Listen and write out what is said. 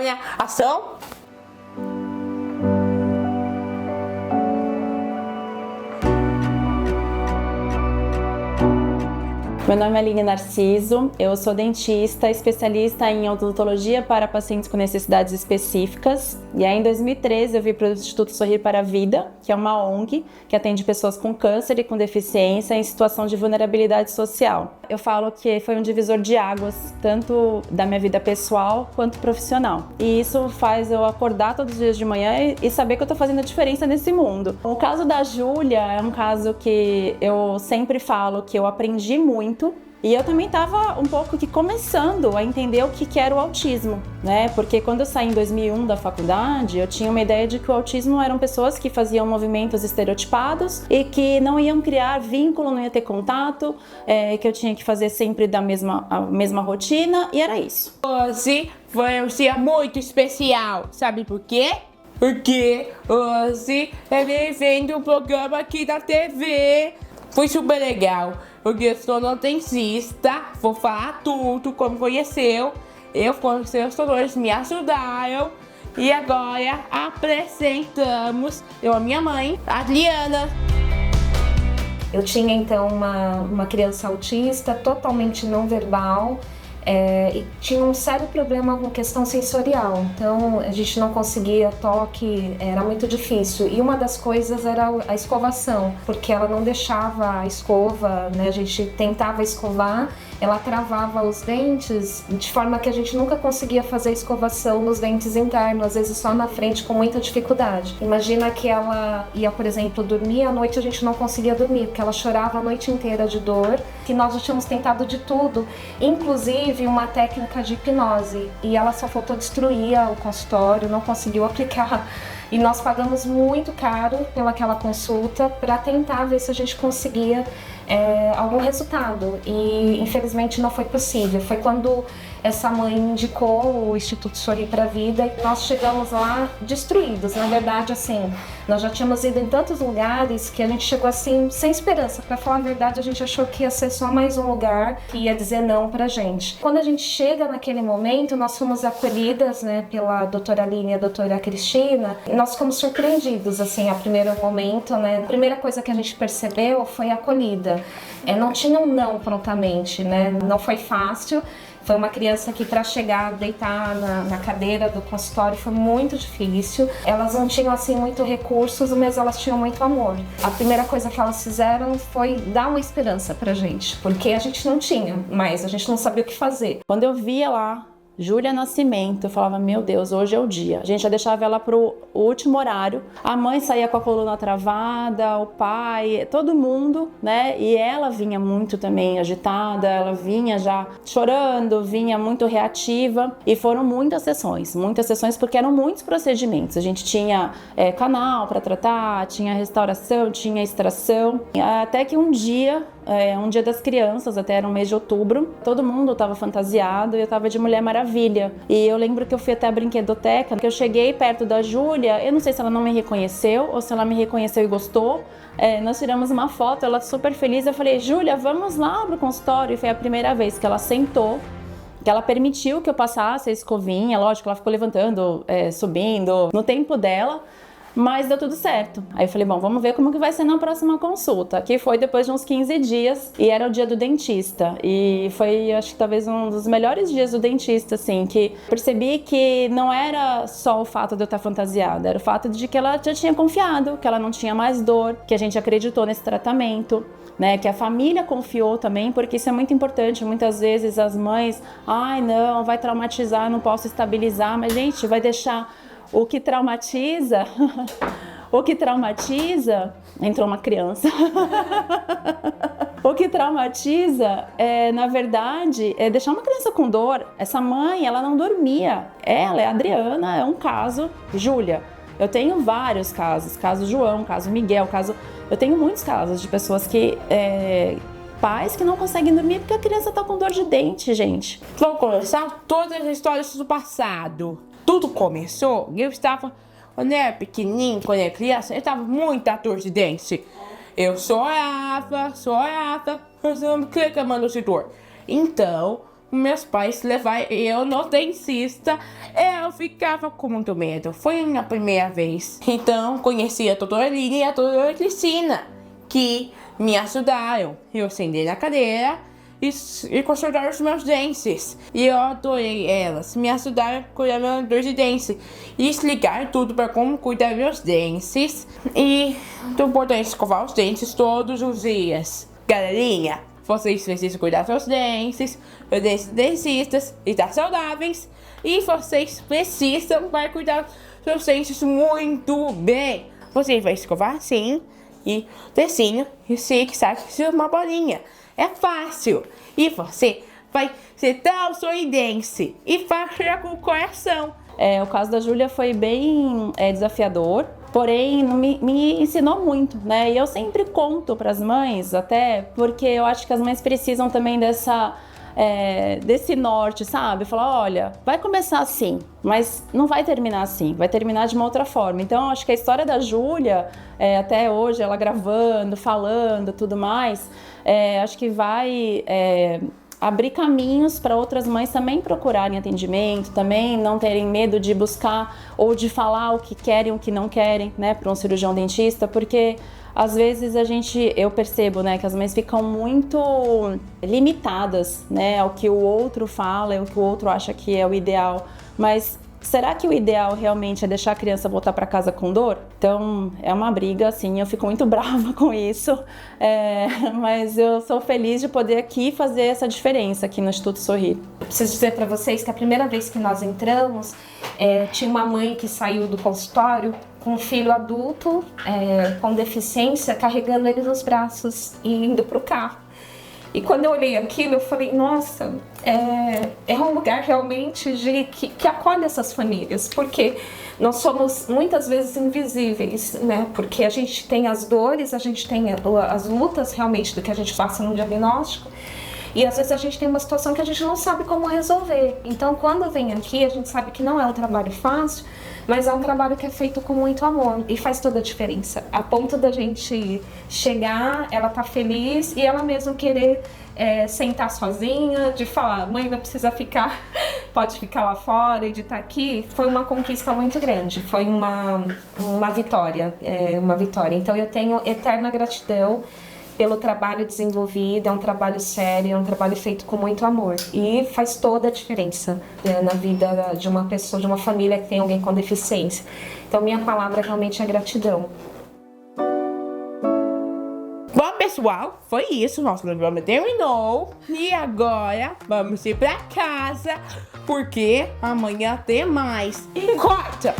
Câmera, ação! Meu nome é Aline Narciso, eu sou dentista, especialista em odontologia para pacientes com necessidades específicas. E aí em 2013 eu vim para o Instituto Sorrir para a Vida, que é uma ONG que atende pessoas com câncer e com deficiência em situação de vulnerabilidade social. Eu falo que foi um divisor de águas, tanto da minha vida pessoal quanto profissional. E isso faz eu acordar todos os dias de manhã e saber que eu estou fazendo a diferença nesse mundo. O caso da Júlia é um caso que eu sempre falo que eu aprendi muito. E eu também estava um pouco que começando a entender o que era o autismo, né? Porque quando eu saí em 2001 da faculdade, eu tinha uma ideia de que o autismo eram pessoas que faziam movimentos estereotipados e que não iam criar vínculo, não ia ter contato, que eu tinha que fazer sempre a mesma rotina, e era isso. Hoje foi um dia muito especial, sabe por quê? Porque hoje eu vendo um programa aqui da TV. Foi super legal, porque eu sou dentista, vou falar tudo, como conheceu. Eu conheci os doutores, me ajudaram. E agora apresentamos a minha mãe, a Adriana. Eu tinha então uma criança autista, totalmente não verbal. E tinha um sério problema com questão sensorial, então a gente não conseguia toque, era muito difícil. E uma das coisas era a escovação, porque ela não deixava a escova, né? A gente tentava escovar, ela travava os dentes, de forma que a gente nunca conseguia fazer a escovação nos dentes internos, às vezes só na frente, com muita dificuldade. Imagina que ela ia, por exemplo, dormir, à noite a gente não conseguia dormir, porque ela chorava a noite inteira de dor, que nós já tínhamos tentado de tudo, inclusive uma técnica de hipnose, e ela só faltou destruir o consultório, não conseguiu aplicar, e nós pagamos muito caro pelaquela consulta para tentar ver se a gente conseguia algum resultado, e infelizmente não foi possível. Foi quando essa mãe indicou o Instituto Sorrir para a Vida e nós chegamos lá destruídos. Na verdade, assim, nós já tínhamos ido em tantos lugares que a gente chegou assim sem esperança. Para falar a verdade, a gente achou que ia ser só mais um lugar que ia dizer não pra gente. Quando a gente chega naquele momento, nós fomos acolhidas, né, pela doutora Aline e a doutora Cristina. Nós fomos surpreendidos, assim, a primeiro momento, né. A primeira coisa que a gente percebeu foi a acolhida. Não tinha um não prontamente, né, não foi fácil. Foi uma criança que, para chegar, deitar na cadeira do consultório, foi muito difícil. Elas não tinham, assim, muito recursos, mas elas tinham muito amor. A primeira coisa que elas fizeram foi dar uma esperança pra gente, porque a gente não tinha, mas a gente não sabia o que fazer. Quando eu via lá Júlia Nascimento, eu falava, meu Deus, hoje é o dia. A gente já deixava ela pro último horário. A mãe saía com a coluna travada, o pai, todo mundo, né? E ela vinha muito também agitada, ela vinha já chorando, vinha muito reativa. E foram muitas sessões porque eram muitos procedimentos. A gente tinha canal para tratar, tinha restauração, tinha extração. Até que um dia das crianças, até era um mês de outubro, todo mundo estava fantasiado e eu estava de Mulher Maravilha. E eu lembro que eu fui até a brinquedoteca, que eu cheguei perto da Júlia, eu não sei se ela não me reconheceu ou se ela me reconheceu e gostou. Nós tiramos uma foto, ela super feliz, eu falei, Júlia, vamos lá pro consultório. E foi a primeira vez que ela sentou, que ela permitiu que eu passasse a escovinha, lógico, ela ficou levantando, subindo, no tempo dela. Mas deu tudo certo. Aí eu falei, bom, vamos ver como que vai ser na próxima consulta. Que foi depois de uns 15 dias e era o dia do dentista. E foi, acho que talvez um dos melhores dias do dentista, assim, que percebi que não era só o fato de eu estar fantasiada, era o fato de que ela já tinha confiado, que ela não tinha mais dor, que a gente acreditou nesse tratamento, né, que a família confiou também, porque isso é muito importante. Muitas vezes as mães, ai não, vai traumatizar, não posso estabilizar, mas gente, vai deixar. O que traumatiza, entrou uma criança. O que traumatiza, na verdade, é deixar uma criança com dor. Essa mãe, ela não dormia. Ela, a Adriana, é um caso. Júlia, eu tenho vários casos. Caso João, caso Miguel, eu tenho muitos casos de pessoas que... pais que não conseguem dormir porque a criança tá com dor de dente, gente. Vamos começar todas as histórias do passado. Tudo começou, eu estava, quando eu era pequenininho, quando eu era criança, eu estava muito à dor de dente. Eu chorava, reclamando de dor. Então, meus pais levaram eu no dentista, eu ficava com muito medo. Foi a minha primeira vez. Então, conheci a doutora Lina e a doutora Cristina, que me ajudaram. Eu sentei na cadeira e consertaram os meus dentes. E eu adorei elas. Me ajudaram a cuidar da minha dor de dente. E explicar tudo para como cuidar dos meus dentes. E é importante escovar os dentes todos os dias. Galerinha, vocês precisam cuidar dos seus dentes, os dentes dentistas, e estar saudáveis. E vocês precisam para cuidar dos seus dentes muito bem. Você vai escovar assim, e descinho, e zig-zag, uma bolinha. É fácil. E você vai ser tão sorridente e fazer com o coração. O caso da Júlia foi bem desafiador, porém me ensinou muito, né? E eu sempre conto para as mães, até porque eu acho que as mães precisam também desse norte, sabe? Falar, olha, vai começar assim, mas não vai terminar assim, vai terminar de uma outra forma. Então, eu acho que a história da Júlia, até hoje, ela gravando, falando, tudo mais, acho que vai abrir caminhos para outras mães também procurarem atendimento, também não terem medo de buscar ou de falar o que querem, o que não querem, né, para um cirurgião dentista, porque às vezes eu percebo, né, que as mães ficam muito limitadas, né, ao que o outro fala, ao que o outro acha que é o ideal, mas será que o ideal realmente é deixar a criança voltar para casa com dor? Então, é uma briga, assim, eu fico muito brava com isso, mas eu sou feliz de poder aqui fazer essa diferença aqui no Instituto Sorrir. Preciso dizer para vocês que a primeira vez que nós entramos, tinha uma mãe que saiu do consultório com um filho adulto, com deficiência, carregando ele nos braços e indo para o carro. E quando eu olhei aquilo, eu falei, nossa, é um lugar realmente que acolhe essas famílias, porque nós somos muitas vezes invisíveis, né? Porque a gente tem as dores, a gente tem as lutas realmente do que a gente passa no diagnóstico, e às vezes a gente tem uma situação que a gente não sabe como resolver. Então, quando vem aqui, a gente sabe que não é um trabalho fácil, mas é um trabalho que é feito com muito amor e faz toda a diferença. A ponto da gente chegar, ela tá feliz e ela mesmo querer sentar sozinha, de falar, mãe, não precisa ficar, pode ficar lá fora e de estar aqui. Foi uma conquista muito grande, foi uma vitória, uma vitória. Então eu tenho eterna gratidão pelo trabalho desenvolvido, é um trabalho sério, é um trabalho feito com muito amor e faz toda a diferença, né, na vida de uma pessoa, de uma família que tem alguém com deficiência. Então minha palavra realmente é gratidão. Bom, pessoal, foi isso, nosso programa terminou e agora vamos ir pra casa porque amanhã tem mais. Corta!